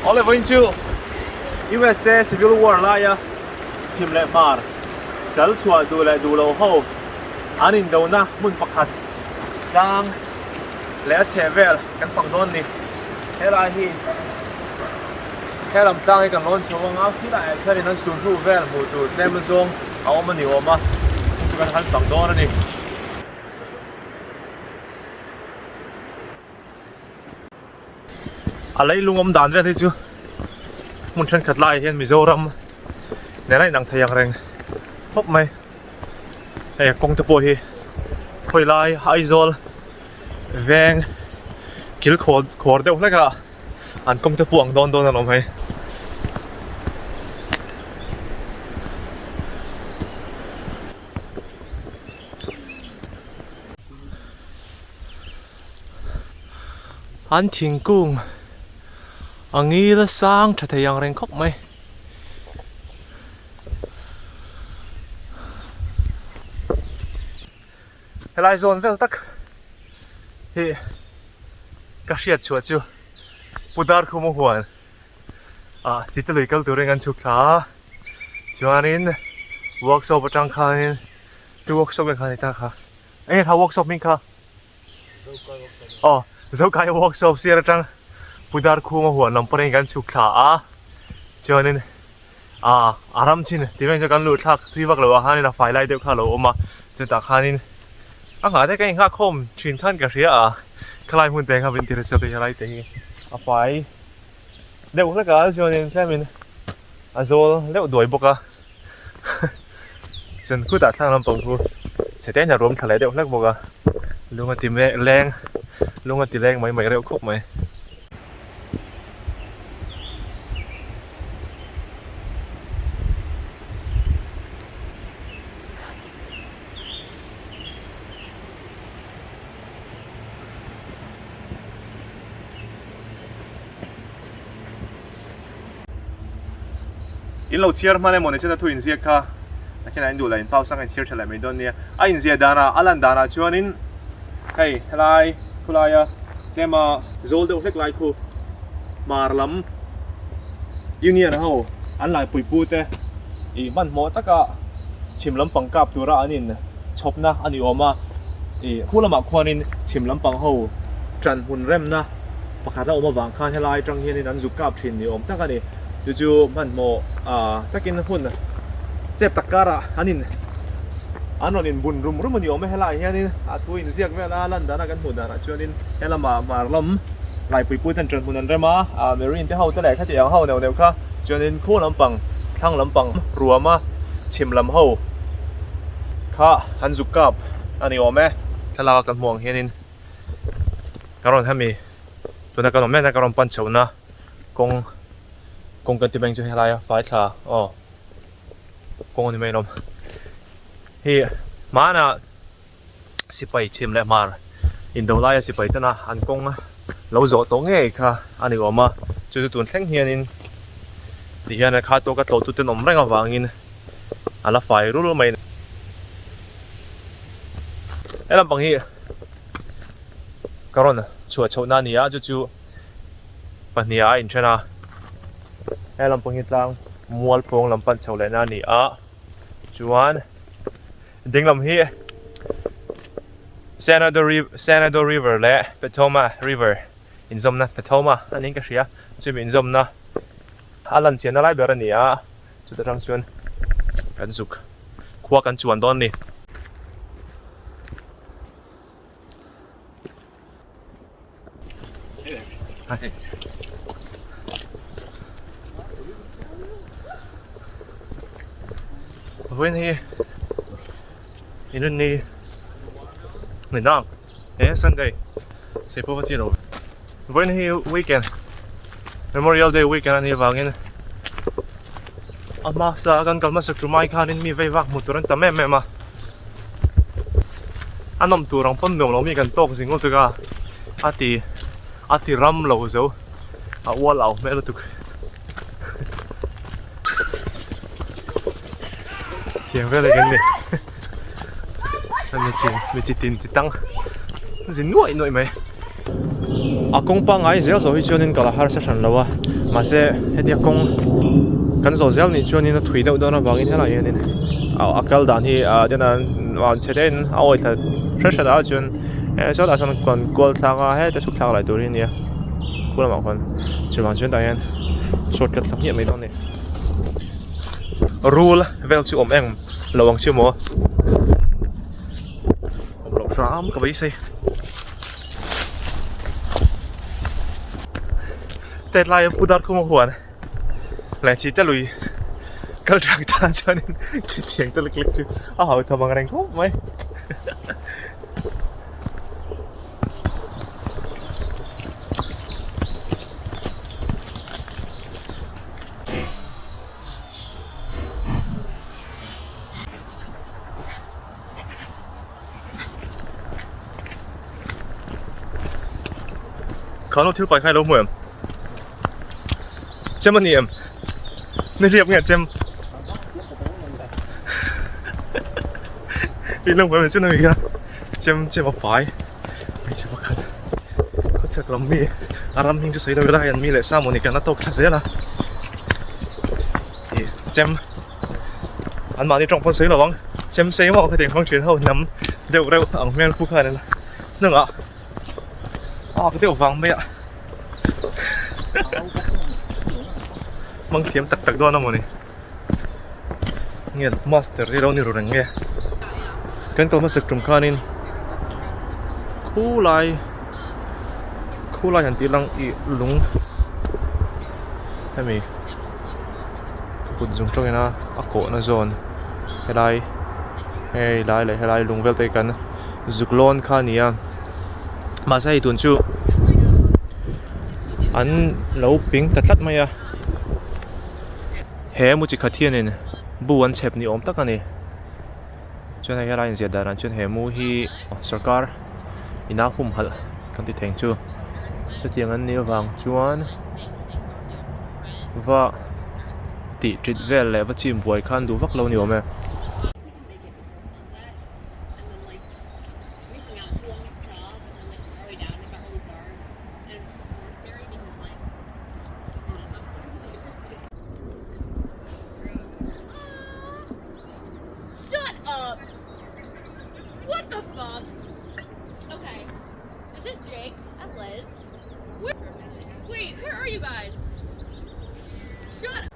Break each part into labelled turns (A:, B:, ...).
A: Ole voin chu USA Civil War la ya chim le mar sal chua du le du lo ho anin do na mun pakhat tang le chevel kan pang don ni hela hi helam tang kan lon chu nga khi la khari nan sun hu vel mu tu nem zong aw ma ni o ma chu kan han pang don ni alai lungom dan ve chu mun than khat lai hian Mizoram ne rai nang thayang reng thop mai e kong te po hi khoi lai Aizawl veng kil khor deuh hleka an kong te puang don don alom hai an thingkung angi la sang tha thayang reng khop mai helai zone vel tak hi ka hriat chuat chu pudar khumo huan sitalui kal turing an chuk thla chuanin workshop atang khanin tu workshop en khani ta kha ei tha workshop min kha zo kai workshop sir atang pudar khumo huan lampare kan chuk thla chuanin aram chin timen ja kan lu thak thuiwak lo hanin a fai lai deuh kha lo oma chuta khanin nga te kai nga khom thin than ka ria khlai mun te kha bin tir se te lai te hi a pai deuh la ka chuanin tlamin azol leuh doi boka chen ku ta thlang lampang hu chete na rom thalai deuh lek boka lunga ti me leng lunga ti leng mai mai reuh khop mai in lo chiar mane mone chena thu in zia kha nakena in du la in pau sang in chiar thala mai don nia a in zia dana alan dana chuanin hei helai khulaya tema zol deuh hlek lai khu marlam union ho an lai pui pu te I man mo taka chim lampang kap tura anin chopna ani oma hulama khwanin chim lampang ho tran hun rem na pakhat la oma wang khan helai tang hian an zu kap thin ni om taka ni chu man mo takin hun chep takara anin anonin bun rum rum ni om helai hianin thu in ziak vela lan dana kan hu dana chuanin helama marlam lai pui pu tan tran hun an rema marine te ho te lai kha ti ang ho neu kha chuanin khu lampang thang lampang ruama chim lam ho kha han zu kap ani ome thala kan muang hianin karon hami tuna kan me na karon pan chona kong kan ti beng chu helai fai tha kong ni mai nom hi mana sipai chim le mar in do lai sipai tana an kong lo zo to nge kha ani oma chu tun thleng hianin ti hian kha to ka to tu ten om renga wangin ala fai rul mai elam bang hi karon chua chona nia chu pania in thena elam pang hitlang mual pong lampan chole na ni chuan dinglam hi Senado River le Potomac River in zomna Potomac anin ka hria chumi in zomna alan chian lai ber ani chu ta rang chuan kan zuk khwa kan chuan don ni when he in ni nang Sunday say po zero when he weekend Memorial Day weekend ani wangin ama sa kan kalma sa trumai khanin mi vei wak muturan tame mema anom turang pon dong lo mi kan tok singol tuka ati ram lo zo wal au me lo tuk tiang ve le gan ni mi chi tin ti tang zin nuai mai a kong pa ngai zel zo hi chuanin kala har sa san lawa mà sẽ hết tiệc công kan zo zel ni chuan in a thui deuh dawna wangin helai hianin akal dan hi ten an wan cherin a oi thla fresh da chuan so da san kon kol thanga he te suk thang lai tur hi nia kula ma khon chuan chuan da hian shortcut thlang hi mai don ni rule vel chu om eng lawang chu mo lok ram ka bai sei te lai pudar ko mo huan lại chỉ ta lùi cái trạng ta cho nên chỉ tiếng ta lực lực chứ hậu thầm bằng anh khóc mấy khó nó thiếu bài khai đâu mượn chém anh em nên liệp nghe chém đi lông với mình trên này chém chém vào phải mình chém vào khát có chắc lắm mi aram hình cho thấy đâu ra anh mi lại sao một cái nó tốc thật dễ là chém anh mà đi trong con sấy là băng chém sấy mà cái tiền phong truyền hậu nắm đều đều ở men khu khai này là nương ạ cái tiểu vàng mấy ạ mang thiếm tắc tắc đó nó này nghe master đi đâu đi rồi nghe cái câu nó sực trùng khanin khu lại hẳn tí lăng y lúng hay mi cụt dùng trong cái na cổ nó giòn hay lại lúng vel tay cắn dục lon khania mà sai tuần chu anh lâu ping tắt tắt mày à he mu chi khathia nen buan chep ni om tak ani chuan ai rai zia daran chuan he mu hi sarkar ina hum hal kan ti theng chu tiang an ni wang chuan wa ti trit vel le wa chim buai khan du vak lo ni ome
B: What the fuck? Okay, this is Jake and Liz. Wait, where are you guys? Shut up.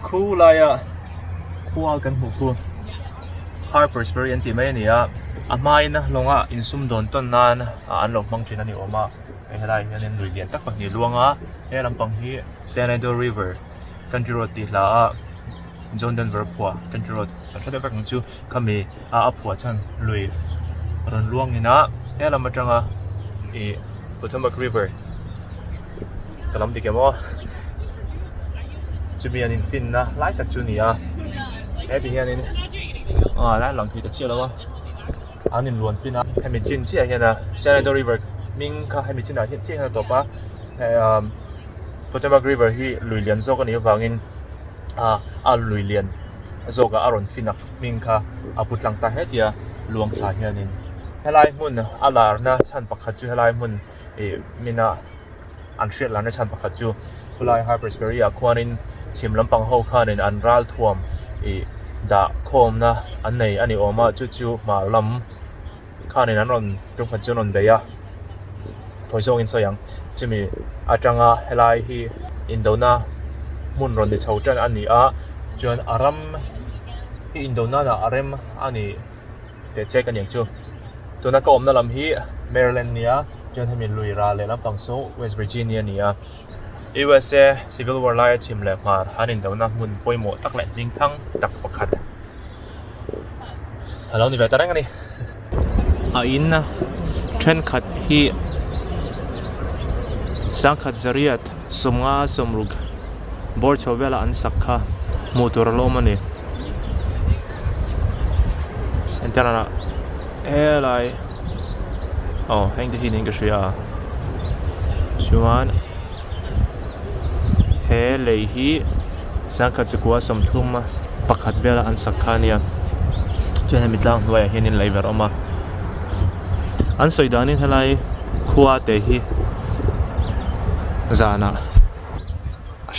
A: Cool ya. Cool kan hu Harper's Ferry anti mai ni a amai na longa insum don ton nan an lok mang thina ni oma helai hian lui lian tak pahni luanga he lampang hi Senado River country road ti la John Denver phwa country road thada vak chu kami a phwa chan lui ron luang ina he lam atanga e Potomac River kalam dikemo chumi anin fin na lai tak chu ni a he bi hian in lai lang thi ta chia lawa anin luan fin a he mi chin chia hian a Senado River ming kha he mi chin a hi che ha to pa Potomac River hi lui lian zo ka ni wangin a lui lian zo ga aron finak ming kha aputlang ta hetia luang thla hianin helai mun alar na chan pakhat chu helai mun mina an hriat lan na chan pakhat chu Kulai Harper's Ferry a khwanin chim lampang ho khanin an ral thuam da khom na an nei ani oma chu ma lam khanin an ron tung khan chu non beya thoisong in soyang chimi atanga helai hi indona mun ron ni chautan ani a chuan aram hi indona na arem ani te check ani chu tuna ka omna lam hi Maryland nia chuan hemi luira le lampang so West Virginia nia USA Civil War lai chim le mar anin dona mun poimo tak le ding thang tak pakhat hello ni vetarang ani a in tren khat hi sangkhat zariat somnga somrug bor chowela an sakha motor lomani entana helai hang the hin english ya chuan he lei hi sangkhat chukwa somthum pakhat vela an sakha nia chuan hemitlang hnuai hianin leiver oma an soi danin helai khua te hi zana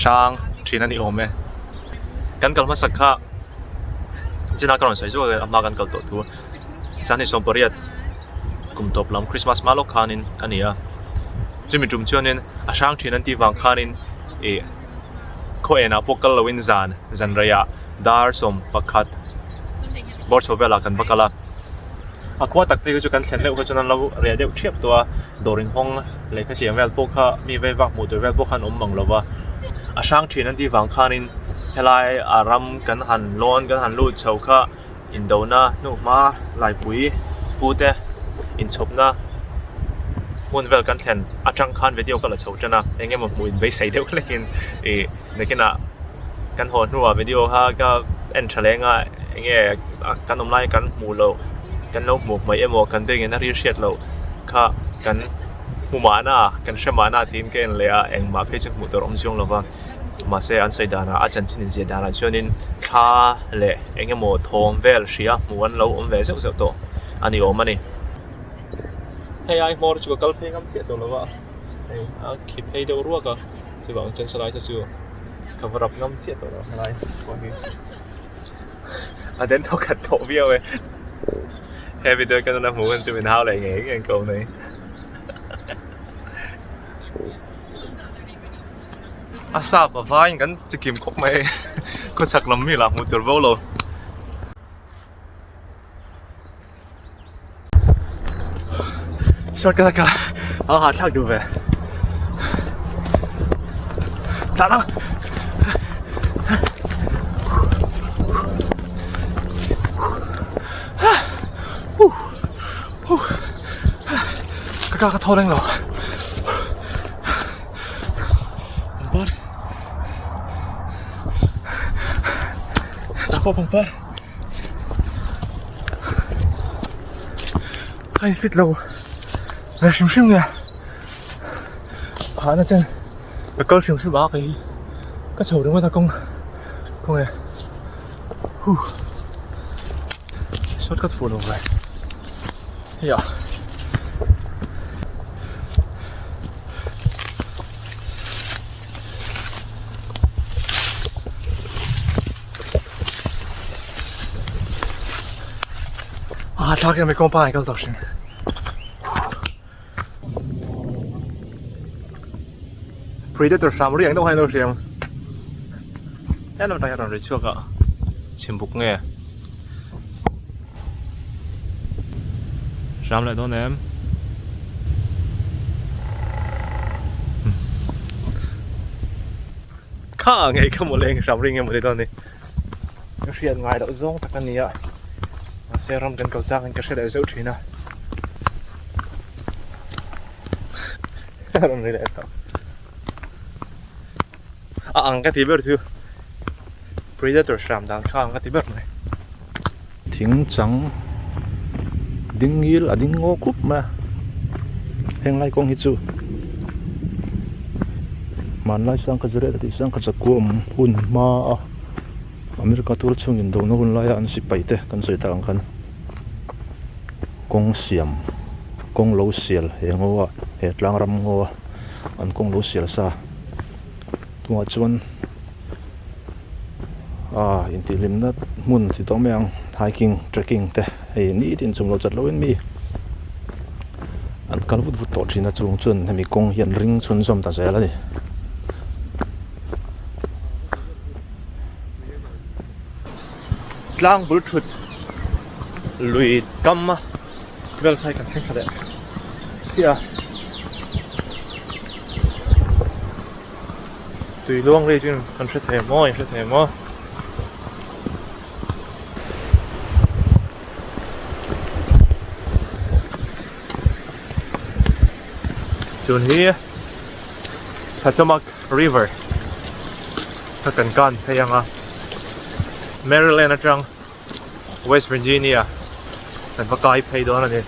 A: sang thina ni ome kan kalma sakha china karon sai zo ama kan kal to thu sani somporiat kum top lam Christmas malo khanin ania chimi tum chonin asang thina ti wang khanin e ko ena pokal lawin zan raya dar som pakhat bor chovela kan bakala akwa tak pe chu kan thlen leu ka chunan lo ria deuh thiap to dorin hong lekha tiamel pokha mi ve wak mu tur vel pokhan mang lova asang thina ti wang khanin helai aram kan han lon kan han lu chauka indona nu ma lai pui pute in chopna mun vel kan thlen atang khan video kala chauchana engem mu in ve sei deuh lekin e nekina kan ho nuwa video ha ka en thalenga enge kan omlai kan mu lo kan lo mu mai emo kan ding na ri shet lo kha kan humana kan shemana tin ken lea eng ma facebook mu tor om jong lova ma se an sai dana a chan chin je dana chonin tha le enge mo thom vel ria muan lo om ve zeu zeu to ani omani hey ai mor chu kal phei ngam che to lova hey a khip hei do ruaka se bang chen salai sa chu cover up ngam che to lo lai ko ni a den to kat to video e he video kan na mu kan chu min hao lai nge nge câu này asa pa vai kan chikim khok mai ko chak lam mi la mu tur bo lo short ka a ha thak du ve ta la ka thô lên rồi bớt ta bông bớt hay fit lâu về xem nè nó chân cái câu xem báo cái sầu đúng không ta công này sốt cắt phù đồng vậy dạ talking to my company goes ocean. Predator sam riêng đâu hay đâu riêng. Em làm tay làm rồi chưa cả. Chim bục nghe. Sam lại đó nè em. Khá ngày không một lên sam riêng em một đây đó nè. Nó riêng ngoài đậu rong tất cả này ạ. Xe ram kan kaucha kan kashe da zeu thina ram ni le to ang ka tiber chu predator ram dan kha ang ka tiber mai
C: thing chang dingil ading ngo kup ma heng lai kong hi chu man lai sang ka jure ti sang ka chakum hun ma America tur chung in do no hun lai an si paite kan sei ta ang kan kong siam kong lo sial he ngowa he tlang ram ngowa an kong lo sial sa tunga chuan in ti lim na mun ti to meang hiking trekking te he ni tin chung lo chat lo en mi an kal vut vut to thina chung chun hemi kong hian ring chun zom ta zela ni
A: tlang bluetooth lui kamma vel khai kan theng khale chia tùy luang re chun kan se the mo chun hi Potomac River ta kan pheyanga Maryland atang West Virginia kan pakai phei đó là gì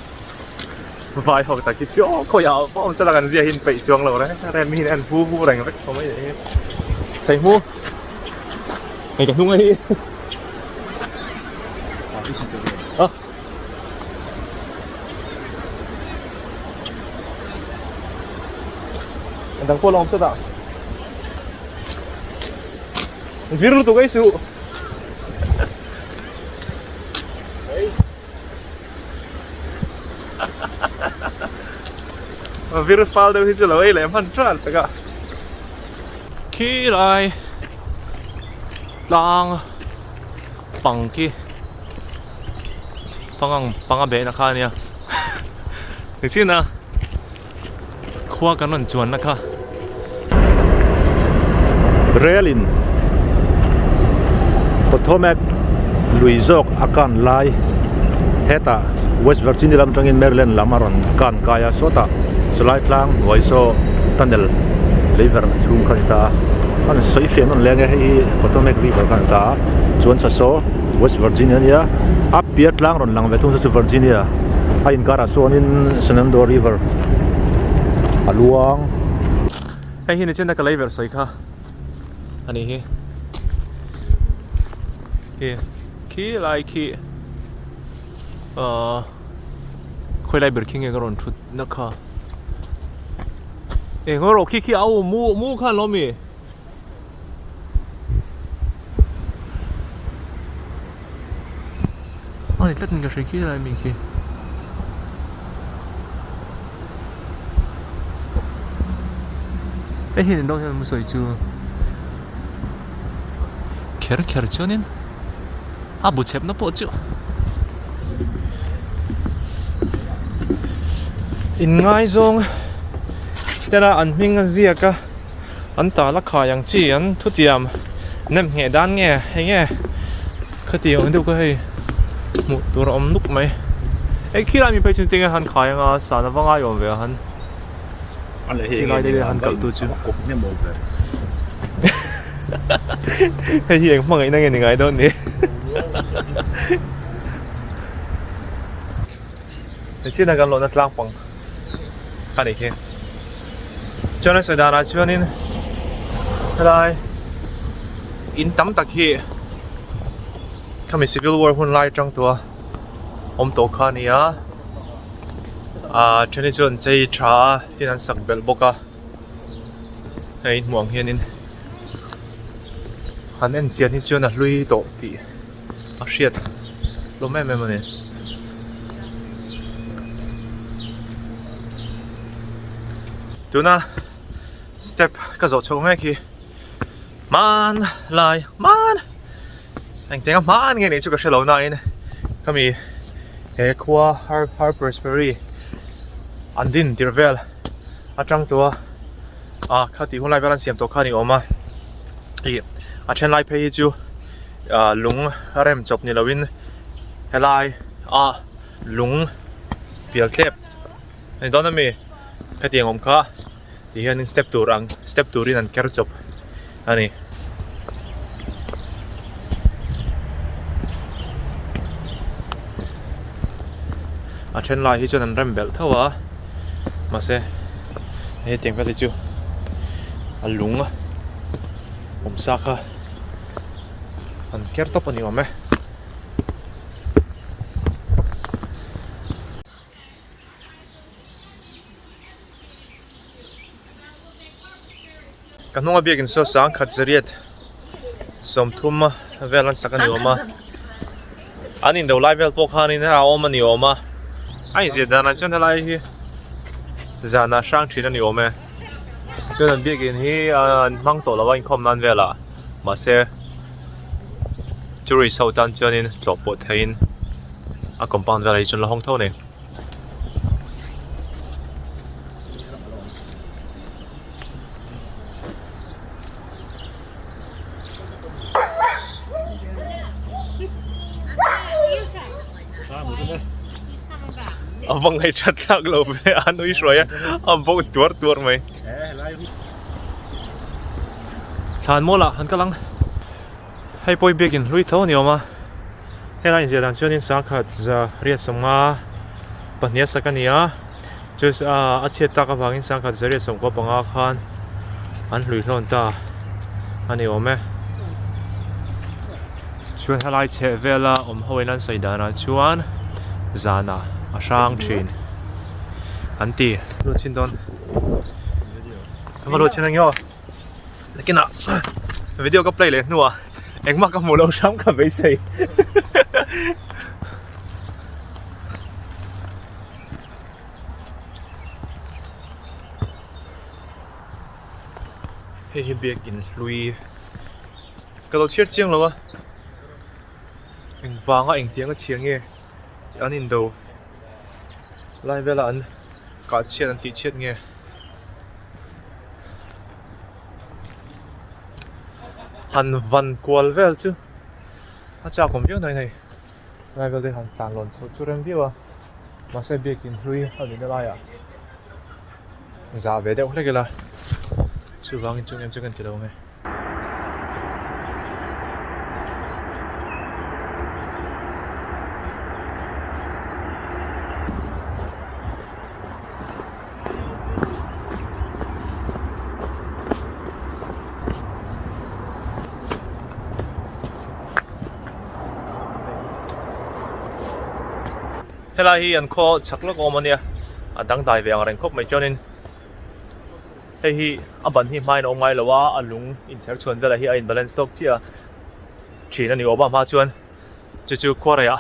A: vai học tại cái chỗ coi ảo bom sẽ là gần gì hin bị chuông rồi đấy em hin ăn vu đánh vách không mấy đấy thầy mua ngày càng thung ấy Ang tang po lang sa ta. Viral to guys. Viral file daw hit sila ay man tral taga. Kilay lang pangki pangabe na ka niya. Nagsin na kuha ka nun juan na ka.
C: Relin Potomac Luizok akan lai heta West Virginia lam tangin Maryland lamaron kan kaya sota slide lang voiso tunnel river chung kanita an soi fian on lenge hi Potomac River kanita chuan sa so West Virginia nia apiat lang ron lang vetung sa Virginia ain kara so in Shenandoah River aluang
A: Hey hin chen na ka river soi ka ani hi ki lai ki khoi lai berking e garon thut na kha e ngoro ki au mu khan lo mi ani tlat nga shei ki lai min ki e hin dong hen mu soi chu ker chonin bu chep na po chu in ngai zong tera an hming an zia ka an ta la kha yang chi an thutiam nem nge dan nge nge khati on du ko hei mu tur om nuk mai e khira mi pai chu ting han kha yang a sa na wanga yom ve han
C: an le
A: hi ngai de han kal tu chu
C: kop ne mo ve
A: hei hi mang ai na nge ni ngai don ni Xin là gần lộ nát lang bằng cái này kia cho nên sẽ đàn cho nên lại in tắm tắc hi kami civil war hun lai trong tua tổ khan nia cho nên chọn chơi trà thì anh sắc bel boka này muang hiền in hắn anh xem thì chọn là lui tổ thì shit lo mẹ mà nè tu na step cái dấu chỗ mẹ kia man lại man anh tiếng man nghe này chú cái xe lâu này kami he qua Harper's Ferry anh din tirvel ở trong tua khát thì hôm nay bạn xem tổ khát thì ôm mà trên lại pay chú lung rem chop ni lawin helai lung pial tep ani dona mi khatiang om kha ti hian step tour in an ker chop ani then lai hi chon an rem bel thawa ma se he tiang veli chu lung om sa kha an ker top ani ome kanunga biakin so sang khat zariat som thum velan sakani oma anin do live po khani na oma ni oma ai zia dana chon lai hi zana sang thina ni ome chon biakin hi an mang to lawa in khom nan vela ma se Churi sautan chonin tlopot hein a compound vela chun la hong tho ne Avang hai chat lag lo ve anui shroya am bo tur mai than mola han kalang hay poi begin lui tho ni oma helai je dan chonin sa khat za ria songa pahnia sakania just a che ta ka bangin sa khat zaria som ko panga khan an lui hlon ta ani ome chuan helai che vela hoinan saidana chuan zana asang thin anti lu chin don mà lo chuyện nhau cái nào video có play lên nữa anh mắc có một lâu sống cả vậy gì hey biệt in lui cái lâu chiết chiêng rồi anh vàng anh tiếng cái chiêng nghe anh in đầu lại về là anh cả chiết anh tí chiết nghe hắn văn qual vel chứ hắn chào công việc này lại về đây hắn tàn lộn số chú em biết à mà sẽ biệt in lui ở bên đây à giá về đây không cái là chú vàng chung em chưa cần từ đâu nghe helai hi an kho chaklok omania adang dai ve ang khop mai chonin hei hi aban hi mai no ngai lowa alung in cher chuan dala hi a in balance stock chia thin ani oba ma chuan chu korea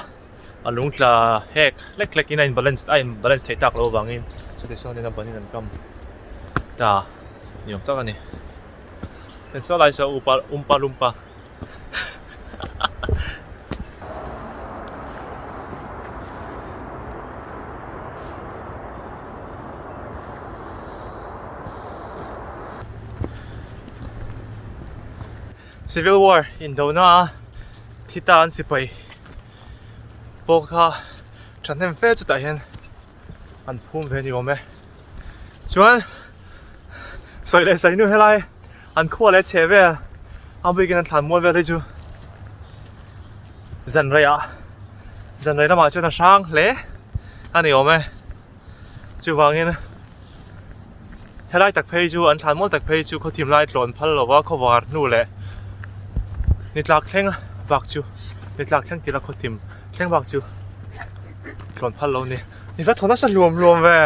A: alung tla hek lek in balance thei tak lo wangin so de son in aban in an kam ta niom tak ani sensor lai sa umpa lumpa Civil War in Dona Thita an sipai Boka Chanhem fe chu ta hian an phum ve ni ome chuan soi le sai nu helai an khua le che ve a bui gen an thlan mo ve le chu zan rai lama chu na sang le ani ome chu wangin helai tak phei chu an thlan mo tak phei chu kho thim lai tlon phal lowa khowar nu le nitlak thleng vak chu nitlak thleng tila khotim thleng vak chu tlon phal lo ni ni va thona sa luom ve